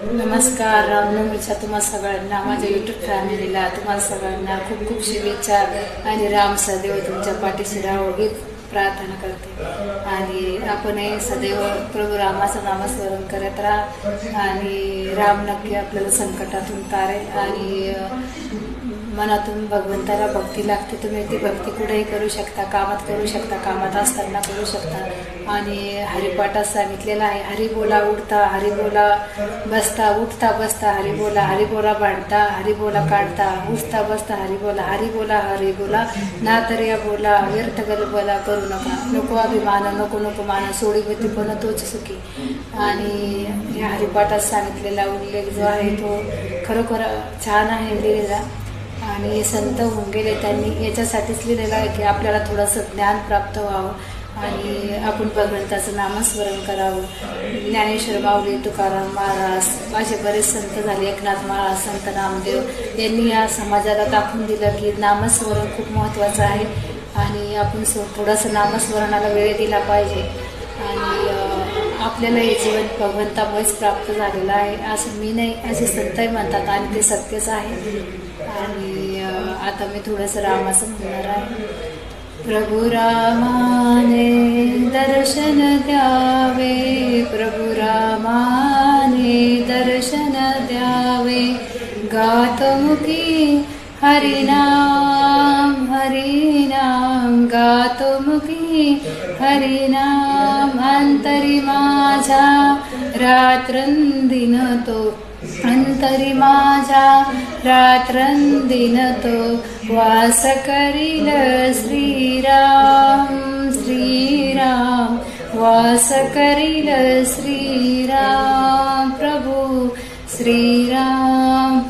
नमस्कार. रामनवमीच्या तुम्हा सगळ्यांना, माझ्या युट्यूब फॅमिलीला तुम्हाला सगळ्यांना खूप खूप शुभेच्छा आणि राम सदैव तुमच्या पाठीशी राहो हीच प्रार्थना करते. आणि आपणही सदैव प्रभू रामाचं नामस्मरण करत राहा आणि राम नक्की आपल्याला संकटातून तारेल. आणि मनातून भगवंताला भक्ती लागते. तुम्ही ती भक्ती कुठेही करू शकता, कामात करू शकता, कामात असताना करू शकता. आणि हरिपाठात सांगितलेलं आहे, हरी बोला उठता, हरी बोला बसता, उठता बसता हरी बोला, हरी बोला भांडता, हरी बोला काढता, उठता बसता हरी बोला, हरी बोला, हरी बोला ना तर या बोला, व्यर्थ गलबला करू नका, नको अभिमान, नको नको मान, सोडी गती पण तोच सुखी. आणि या हरिपाठात सांगितलेला उल्लेख जो आहे तो खरोखर छान आहे लिहिलेला. आणि संत होऊन गेले त्यांनी याच्यासाठीच लिहिलेलं आहे की आपल्याला थोडंसं ज्ञान प्राप्त व्हावं आणि आपण भगवंताचं नामस्मरण करावं. ज्ञानेश्वर माऊली, तुकाराम महाराज, असे बरेच संत झाले, एकनाथ महाराज, संत नामदेव यांनी या समाजाला दाखवून दिलं की नामस्मरण खूप महत्त्वाचं आहे आणि आपण थोडंसं नामस्मरणाला वेळ दिला पाहिजे. आणि आपल्याला हे जीवन भगवंतामुळेच प्राप्त झालेलं आहे असं मी नाही, असे संतही म्हणतात आणि ते सत्यच आहे. आणि आता मी थोडंसं रामाचं म्हणणार आहे. प्रभु रामाने दर्शन द्यावे, प्रभु रामाने दर्शन द्यावे, गातमुखी हरिनाम हरिनाम, गातमुखी हरिनाम, अंतरी माझ्या रात्रंदिन तो, अंतरी माझ्या रात्रंदिन तो वास करील श्रीराम श्रीराम, वास करील श्रीराम प्रभू श्रीराम.